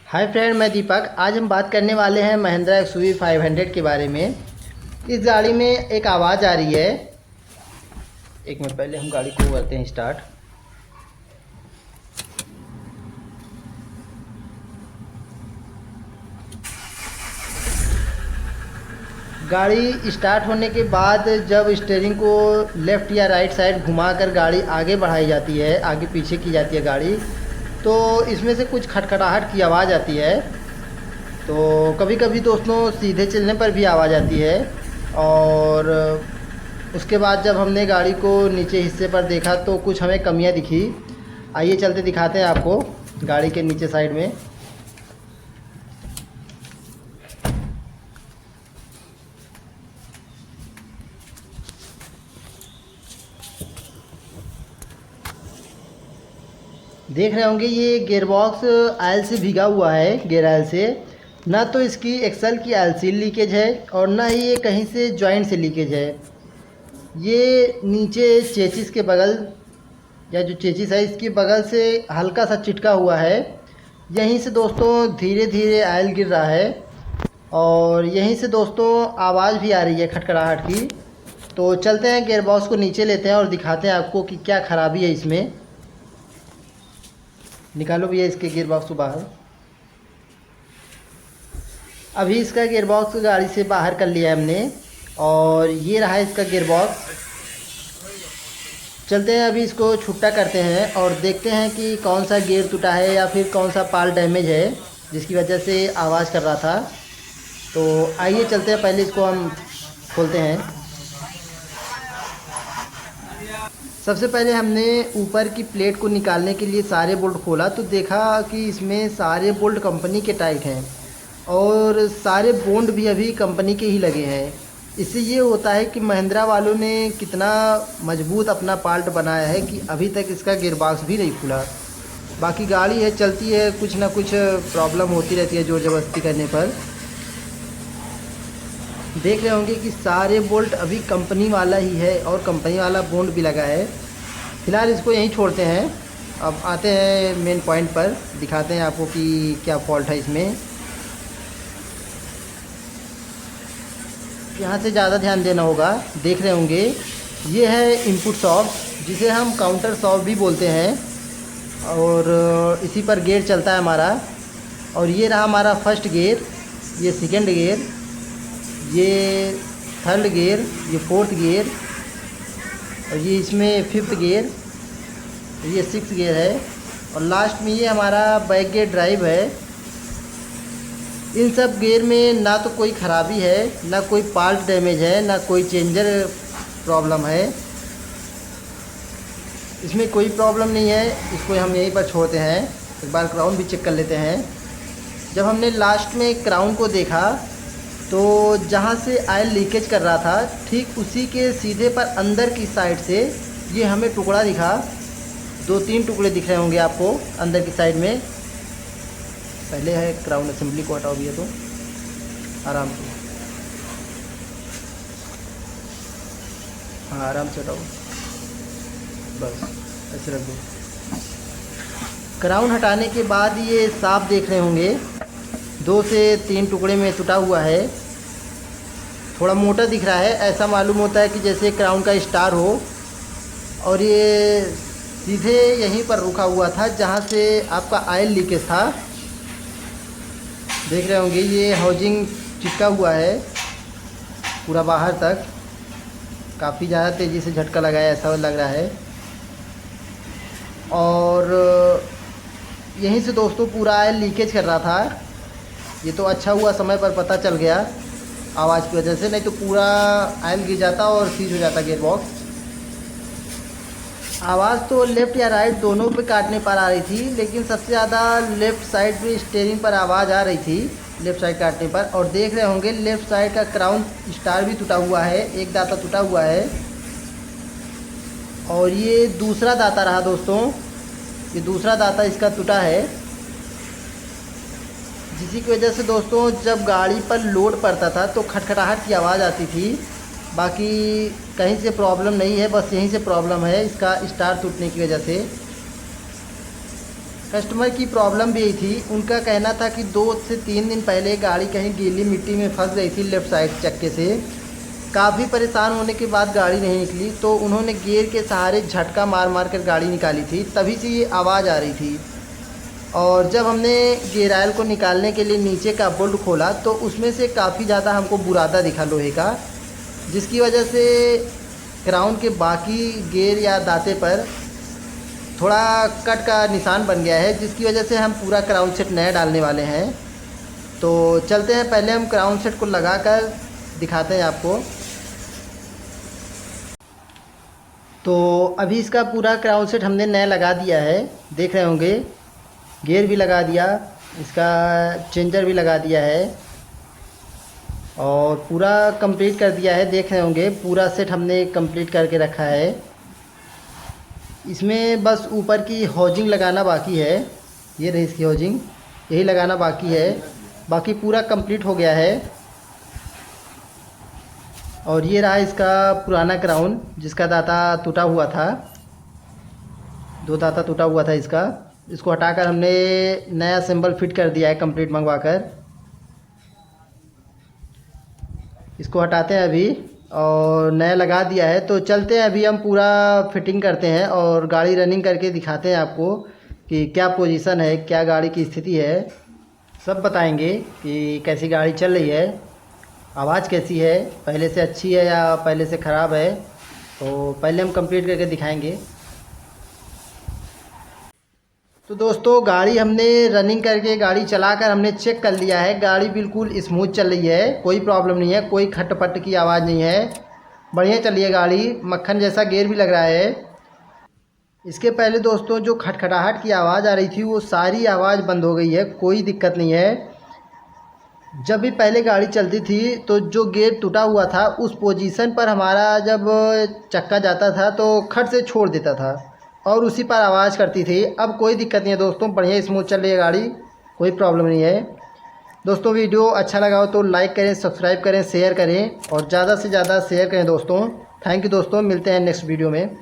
Hi friend, मैं दीपक। आज हम बात करने वाले हैं महिंद्रा एक्सयूवी 500 के बारे में। इस गाड़ी में एक आवाज़ आ रही है। एक मिनट पहले हम गाड़ी को करते हैं स्टार्ट। गाड़ी स्टार्ट होने के बाद जब स्टीयरिंग को लेफ़्ट या राइट साइड घुमाकर गाड़ी आगे बढ़ाई जाती है, आगे पीछे की जाती है गाड़ी, तो इसमें से कुछ खटखटाहट की आवाज़ आती है। तो कभी कभी दोस्तों सीधे चलने पर भी आवाज़ आती है। और उसके बाद जब हमने गाड़ी को नीचे हिस्से पर देखा तो कुछ हमें कमियां दिखी। आइए चलते दिखाते हैं आपको गाड़ी के नीचे साइड में। देख रहे होंगे ये गियरबॉक्स आयल से भीगा हुआ है, गियर आयल से। ना तो इसकी एक्सल की आयल सील लीकेज है और ना ही ये कहीं से जॉइंट से लीकेज है। ये नीचे चेचिस के बगल या जो चेचिस है इसके बगल से हल्का सा चिटका हुआ है। यहीं से दोस्तों धीरे धीरे आयल गिर रहा है और यहीं से दोस्तों आवाज़ भी आ रही है खटखटाहट की। तो चलते हैं गियरबॉक्स को नीचे लेते हैं और दिखाते हैं आपको कि क्या ख़राबी है इसमें। निकालो भैया इसके गियरबॉक्स को बाहर। अभी इसका गियरबॉक्स गाड़ी से बाहर कर लिया है हमने और ये रहा इसका गियरबॉक्स। चलते हैं अभी इसको छुट्टा करते हैं और देखते हैं कि कौन सा गियर टूटा है या फिर कौन सा पार्ट डैमेज है जिसकी वजह से आवाज़ कर रहा था। तो आइए चलते हैं, पहले इसको हम खोलते हैं। सबसे पहले हमने ऊपर की प्लेट को निकालने के लिए सारे बोल्ट खोला तो देखा कि इसमें सारे बोल्ट कंपनी के टाइट हैं और सारे बोल्ट भी अभी कंपनी के ही लगे हैं। इससे ये होता है कि महिंद्रा वालों ने कितना मजबूत अपना पार्ट बनाया है कि अभी तक इसका गियरबॉक्स भी नहीं खुला। बाकी गाड़ी है, चलती है, कुछ ना कुछ प्रॉब्लम होती रहती है ज़ोर ज़बरदस्ती करने पर। देख रहे होंगे कि सारे बोल्ट अभी कंपनी वाला ही है और कंपनी वाला बोल्ट भी लगा है। फ़िलहाल इसको यहीं छोड़ते हैं। अब आते हैं मेन पॉइंट पर, दिखाते हैं आपको कि क्या फॉल्ट है इसमें। यहाँ से ज़्यादा ध्यान देना होगा। देख रहे होंगे ये है इनपुट सॉफ्ट, जिसे हम काउंटर सॉफ्ट भी बोलते हैं और इसी पर गियर चलता है हमारा। और ये रहा हमारा फर्स्ट गियर, ये सेकंड गियर, ये थर्ड गियर, ये फोर्थ गियर और ये इसमें फिफ्थ गियर, ये सिक्स्थ गियर है और लास्ट में ये हमारा बैक गियर ड्राइव है। इन सब गियर में ना तो कोई ख़राबी है, ना कोई पार्ट डैमेज है, ना कोई चेंजर प्रॉब्लम है। इसमें कोई प्रॉब्लम नहीं है। इसको हम यहीं पर छोड़ते हैं। एक बार क्राउन भी चेक कर लेते हैं। जब हमने लास्ट में क्राउन को देखा तो जहाँ से ऑयल लीकेज कर रहा था ठीक उसी के सीधे पर अंदर की साइड से ये हमें टुकड़ा दिखा। 2-3 टुकड़े दिख रहे होंगे आपको अंदर की साइड में। पहले है क्राउन असेंबली को हटाओ भैया, तो आराम से, हाँ आराम से हटाओ, बस ऐसे रख दो। क्राउन हटाने के बाद ये साफ देख रहे होंगे 2 से 3 टुकड़े में टूटा हुआ है। थोड़ा मोटा दिख रहा है, ऐसा मालूम होता है कि जैसे क्राउन का स्टार हो। और ये सीधे यहीं पर रुका हुआ था जहाँ से आपका ऑयल लीकेज था। देख रहे होंगे ये हाउजिंग चिपका हुआ है पूरा बाहर तक। काफ़ी ज़्यादा तेज़ी से झटका लगाया ऐसा लग रहा है। और यहीं से दोस्तों पूरा ऑयल लीकेज कर रहा था। ये तो अच्छा हुआ समय पर पता चल गया आवाज़ की वजह से, नहीं तो पूरा ऑयल गिर जाता और सीज हो जाता गियरबॉक्स। आवाज़ तो लेफ़्ट या राइट दोनों पे काटने पर आ रही थी, लेकिन सबसे ज़्यादा लेफ़्ट साइड पे स्टीयरिंग पर आवाज़ आ रही थी, लेफ़्ट साइड काटने पर। और देख रहे होंगे लेफ़्ट साइड का क्राउन स्टार भी टूटा हुआ है, एक दाता टूटा हुआ है। और ये दूसरा दाता रहा दोस्तों, ये दूसरा दाता इसका टूटा है, जिसी की वजह से दोस्तों जब गाड़ी पर लोड पड़ता था तो खटखटाहट की आवाज़ आती थी। बाकी कहीं से प्रॉब्लम नहीं है, बस यहीं से प्रॉब्लम है इसका स्टार टूटने की वजह से। कस्टमर की प्रॉब्लम भी यही थी। उनका कहना था कि 2 से 3 दिन पहले गाड़ी कहीं गीली मिट्टी में फंस गई थी लेफ़्ट साइड चक्के से। काफ़ी परेशान होने के बाद गाड़ी नहीं निकली, तो उन्होंने गियर के सहारे झटका मार मार कर गाड़ी निकाली थी, तभी से ये आवाज़ आ रही थी। और जब हमने गियर ऑयल को निकालने के लिए नीचे का बोल्ट खोला तो उसमें से काफ़ी ज़्यादा हमको बुरादा दिखा लोहे का, जिसकी वजह से क्राउन के बाकी गियर या दांते पर थोड़ा कट का निशान बन गया है, जिसकी वजह से हम पूरा क्राउन सेट नया डालने वाले हैं। तो चलते हैं, पहले हम क्राउन सेट को लगाकर दिखाते हैं आपको। तो अभी इसका पूरा क्राउन सेट हमने नया लगा दिया है, देख रहे होंगे। गियर भी लगा दिया, इसका चेंजर भी लगा दिया है और पूरा कंप्लीट कर दिया है, देख रहे होंगे। पूरा सेट हमने कंप्लीट करके रखा है। इसमें बस ऊपर की हाउजिंग लगाना बाकी है, ये रही इसकी हाउजिंग, यही लगाना बाकी है, बाकी पूरा कंप्लीट हो गया है। और ये रहा इसका पुराना क्राउन, जिसका दाता टूटा हुआ था, 2 दाता टूटा हुआ था इसका। इसको हटाकर हमने नया सिंबल फिट कर दिया है कंप्लीट मंगवाकर। इसको हटाते हैं अभी और नया लगा दिया है। तो चलते हैं, अभी हम पूरा फिटिंग करते हैं और गाड़ी रनिंग करके दिखाते हैं आपको कि क्या पोजीशन है, क्या गाड़ी की स्थिति है, सब बताएंगे कि कैसी गाड़ी चल रही है, आवाज़ कैसी है, पहले से अच्छी है या पहले से ख़राब है। तो पहले हम कंप्लीट करके दिखाएंगे। तो दोस्तों, गाड़ी हमने रनिंग करके गाड़ी चलाकर हमने चेक कर लिया है, गाड़ी बिल्कुल स्मूथ चल रही है, कोई प्रॉब्लम नहीं है, कोई खटपट की आवाज़ नहीं है, बढ़िया चल रही है गाड़ी, मक्खन जैसा गियर भी लग रहा है। इसके पहले दोस्तों जो खटखटाहट की आवाज़ आ रही थी वो सारी आवाज़ बंद हो गई है, कोई दिक्कत नहीं है। जब भी पहले गाड़ी चलती थी तो जो गियर टूटा हुआ था उस पोजीशन पर हमारा जब चक्का जाता था तो खट से छोड़ देता था और उसी पर आवाज़ करती थी। अब कोई दिक्कत नहीं है दोस्तों, बढ़िया स्मूथ चल रही है गाड़ी, कोई प्रॉब्लम नहीं है। दोस्तों, वीडियो अच्छा लगा हो तो लाइक करें, सब्सक्राइब करें, शेयर करें और ज़्यादा से ज़्यादा शेयर करें दोस्तों। थैंक यू दोस्तों, मिलते हैं नेक्स्ट वीडियो में।